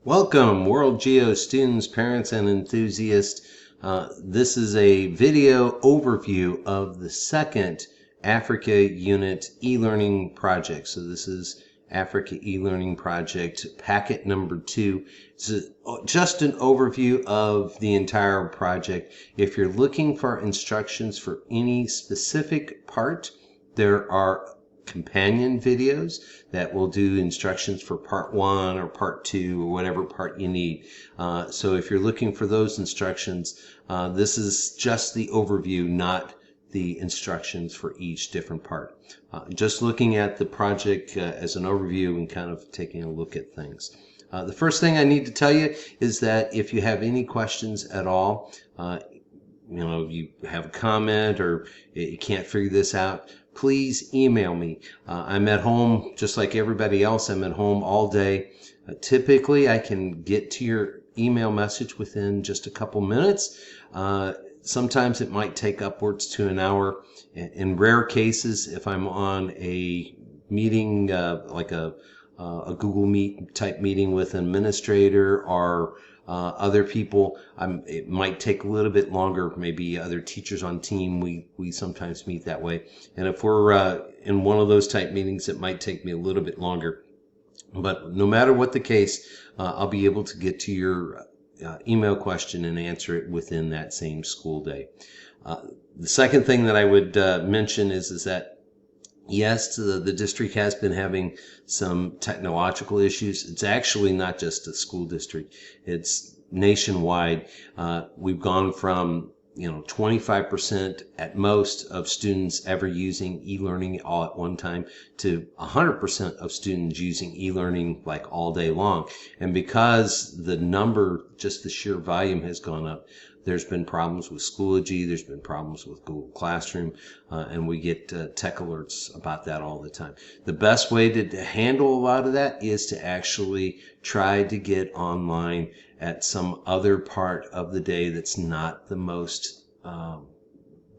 Welcome, World Geo students, parents, and enthusiasts. This is a video overview of the second Africa Unit e-learning project. So this is Africa e-learning project packet number 2. It's just an overview of the entire project. If you're looking for instructions for any specific part, there are companion videos that will do instructions for part 1 or part 2 or whatever part you need. So if you're looking for those instructions, this is just the overview, not the instructions for each different part. Just looking at the project as an overview and kind of taking a look at things. The first thing I need to tell you is that if you have any questions at all, you have a comment or you can't figure this out, please email me. I'm at home just like everybody else. I'm at home all day. Typically, I can get to your email message within just a couple minutes. Sometimes it might take upwards to an hour. In rare cases, if I'm on a meeting like a Google Meet type meeting with an administrator or other people, it might take a little bit longer. Maybe other teachers on team, we sometimes meet that way. And if we're in one of those type meetings, it might take me a little bit longer. But no matter what the case, I'll be able to get to your email question and answer it within that same school day. The second thing that I would mention is that yes, the district has been having some technological issues. It's actually not just a school district. It's nationwide. We've gone from 25% at most of students ever using e-learning all at one time to 100% of students using e-learning like all day long. And because the number, just the sheer volume has gone up, there's been problems with Schoology, there's been problems with Google Classroom, and we get tech alerts about that all the time. The best way to handle a lot of that is to actually try to get online at some other part of the day that's not the most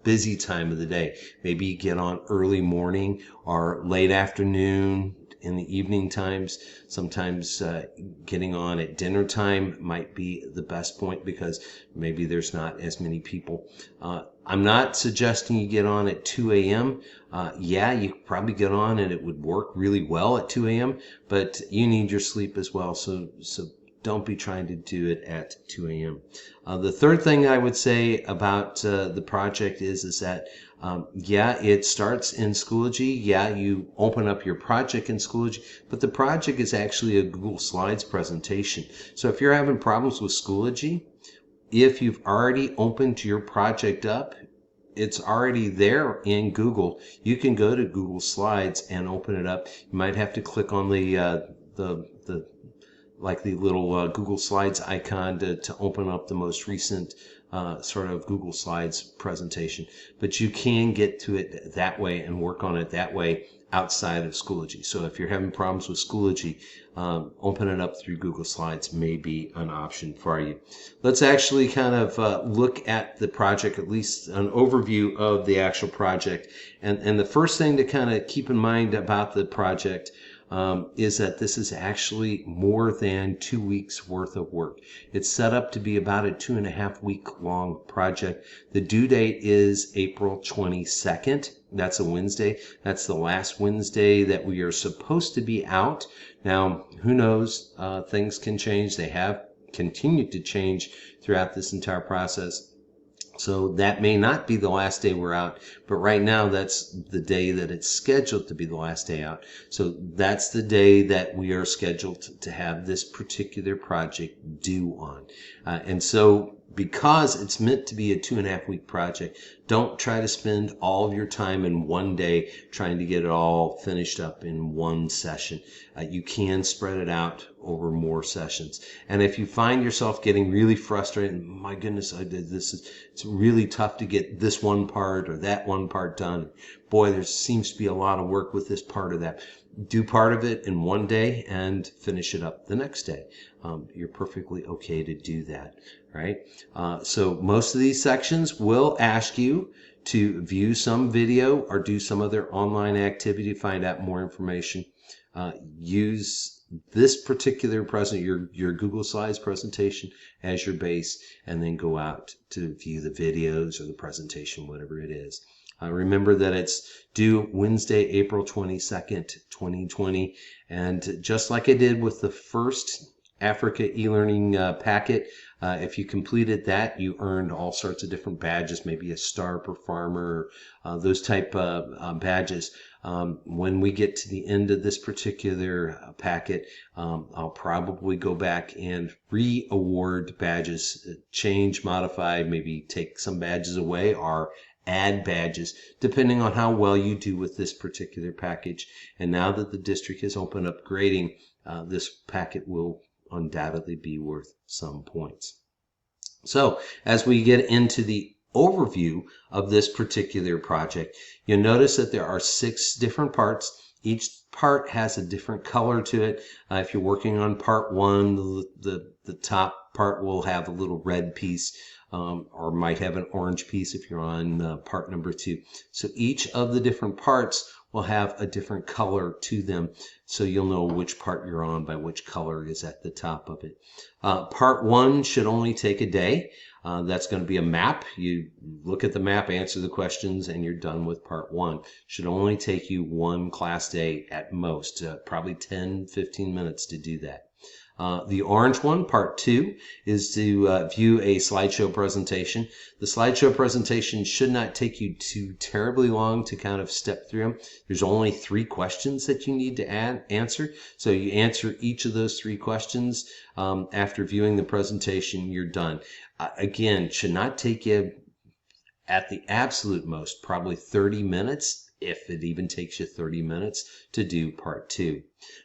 busy time of the day. Maybe you get on early morning or late afternoon, in the evening times. Sometimes getting on at dinner time might be the best point because maybe there's not as many people. I'm not suggesting you get on at 2 a.m. Yeah, you could probably get on and it would work really well at 2 a.m., but you need your sleep as well, so don't be trying to do it at 2 a.m. The third thing I would say about the project is that yeah, it starts in Schoology. Yeah, you open up your project in Schoology, but the project is actually a Google Slides presentation. So if you're having problems with Schoology, if you've already opened your project up, it's already there in Google. You can go to Google Slides and open it up. You might have to click on the little Google Slides icon to open up the most recent sort of Google Slides presentation. But you can get to it that way and work on it that way outside of Schoology. So if you're having problems with Schoology, open it up through Google Slides may be an option for you. Let's actually kind of look at the project, at least an overview of the actual project. And the first thing to kind of keep in mind about the project is that this is actually more than 2 weeks worth of work. It's set up to be about a 2.5 week long project. The due date is April 22nd. That's a Wednesday. That's the last Wednesday that we are supposed to be out. Now, who knows? Things can change. They have continued to change throughout this entire process. So that may not be the last day we're out, but right now that's the day that it's scheduled to be the last day out. So that's the day that we are scheduled to have this particular project due on. And so because it's meant to be a 2.5 week project, don't try to spend all of your time in one day trying to get it all finished up in one session. You can spread it out over more sessions. And if you find yourself getting really frustrated, my goodness, I did this, it's really tough to get this one part or that one part done. Boy, there seems to be a lot of work with this part or that. Do part of it in one day and finish it up the next day. You're perfectly okay to do that, right? So most of these sections will ask you to view some video or do some other online activity to find out more information. use this particular your Google Slides presentation as your base, and then go out to view the videos or the presentation, whatever it is. Remember that it's due Wednesday, April 22nd, 2020. And just like I did with the first Africa e-learning packet, if you completed that, you earned all sorts of different badges, maybe a star per farmer, those type of badges. When we get to the end of this particular packet, I'll probably go back and re-award badges, change, modify, maybe take some badges away, or add badges, depending on how well you do with this particular package. And now that the district has opened up grading, this packet will undoubtedly be worth some points. So as we get into the overview of this particular project, you'll notice that there are 6 different parts. Each part has a different color to it. If you're working on part 1, the top part will have a little red piece, or might have an orange piece if you're on part number 2. So each of the different parts will have a different color to them, so you'll know which part you're on by which color is at the top of it. Part 1 should only take a day. That's going to be a map. You look at the map, answer the questions, and you're done with part 1. Should only take you 1 class day at most, probably 10-15 minutes to do that. The orange one, part 2, is to view a slideshow presentation. The slideshow presentation should not take you too terribly long to kind of step through them. There's only 3 questions that you need to answer. So you answer each of those 3 questions. After viewing the presentation, you're done. Again, should not take you, at the absolute most, probably 30 minutes, if it even takes you 30 minutes to do part 2.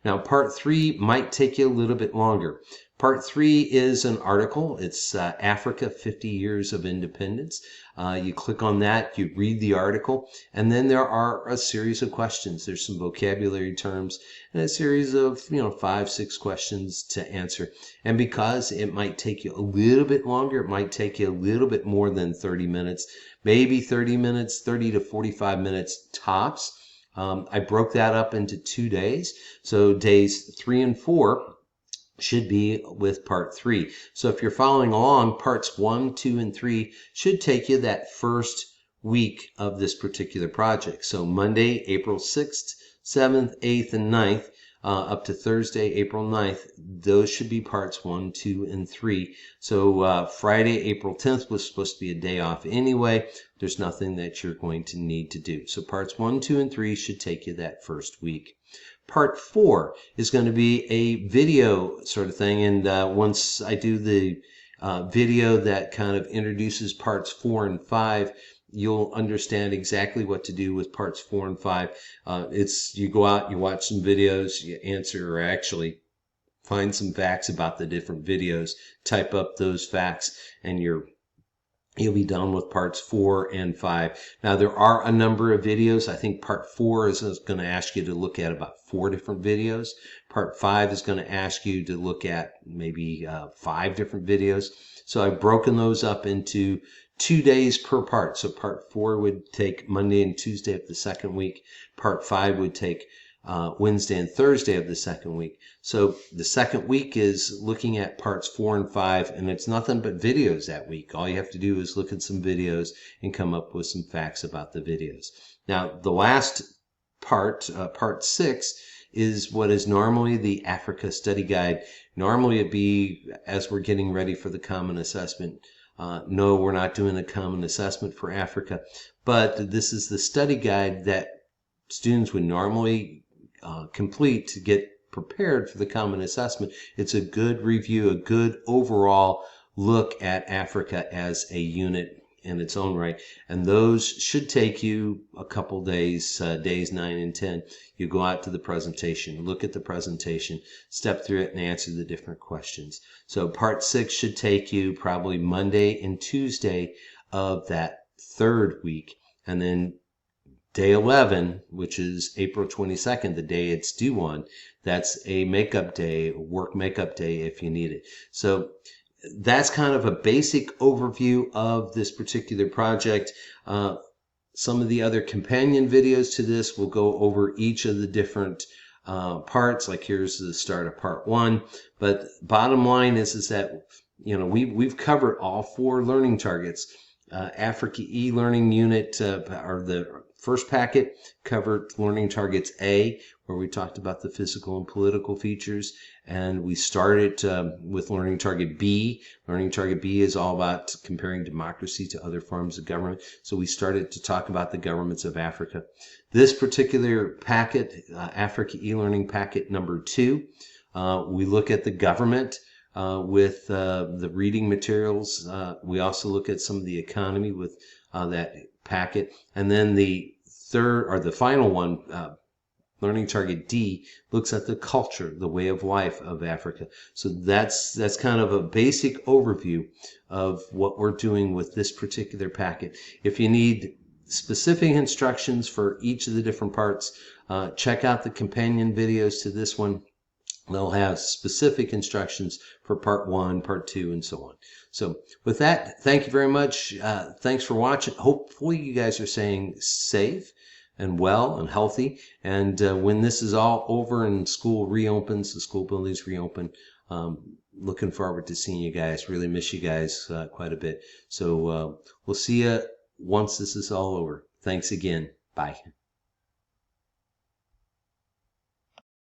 Now, part 3 might take you a little bit longer. Part 3 is an article. It's Africa, 50 Years of Independence. You click on that, you read the article, and then there are a series of questions. There's some vocabulary terms and a series of 5-6 questions to answer. And because it might take you a little bit longer, it might take you a little bit more than 30 minutes, maybe 30 minutes, 30 to 45 minutes tops. I broke that up into 2 days. So days 3 and 4 should be with part 3. So if you're following along, parts 1, 2, and 3 should take you that first week of this particular project. So Monday, April 6th, 7th, 8th, and 9th, up to Thursday, April 9th, those should be parts 1, 2, and 3. So Friday, April 10th was supposed to be a day off anyway. There's nothing that you're going to need to do. So parts 1, 2, and 3 should take you that first week. Part 4 is going to be a video sort of thing, and once I do the video that kind of introduces parts 4 and 5, you'll understand exactly what to do with parts 4 and 5. You go out, you watch some videos, you answer, or actually find some facts about the different videos, type up those facts, and you'll be done with parts 4 and 5. Now, there are a number of videos. I think part 4 is going to ask you to look at about 4 different videos. Part 5 is going to ask you to look at maybe 5 different videos. So I've broken those up into 2 days per part. So part 4 would take Monday and Tuesday of the second week. Part 5 would take Wednesday and Thursday of the second week. So the second week is looking at parts 4 and 5, and it's nothing but videos that week. All you have to do is look at some videos and come up with some facts about the videos. Now, the last part, part 6, is what is normally the Africa study guide. Normally it'd be as we're getting ready for the common assessment. No, we're not doing a common assessment for Africa, but this is the study guide that students would normally complete to get prepared for the common assessment. It's a good review, a good overall look at Africa as a unit in its own right. And those should take you a couple days, days 9 and 10. You go out to the presentation, look at the presentation, step through it, and answer the different questions. So part 6 should take you probably Monday and Tuesday of that third week. And then day 11, which is April 22nd, the day it's due on, that's a makeup day, work makeup day if you need it. So that's kind of a basic overview of this particular project. Some of the other companion videos to this will go over each of the different parts. Like here's the start of part 1. But bottom line is that we've covered all 4 learning targets. Africa e-learning unit, or the first packet, covered learning targets A, where we talked about the physical and political features, and we started with learning target B. Learning target B is all about comparing democracy to other forms of government, so we started to talk about the governments of Africa. This particular packet, Africa e-learning packet number 2, we look at the government with the reading materials. We also look at some of the economy with that packet. And then the third, or the final one, learning target D, looks at the culture, the way of life of Africa. So that's kind of a basic overview of what we're doing with this particular packet. If you need specific instructions for each of the different parts, check out the companion videos to this one. They'll have specific instructions for part 1, part 2, and so on. So with that, thank you very much. Thanks for watching. Hopefully you guys are staying safe and well and healthy. And when this is all over and school reopens, the school buildings reopen, looking forward to seeing you guys. Really miss you guys quite a bit. So we'll see you once this is all over. Thanks again. Bye.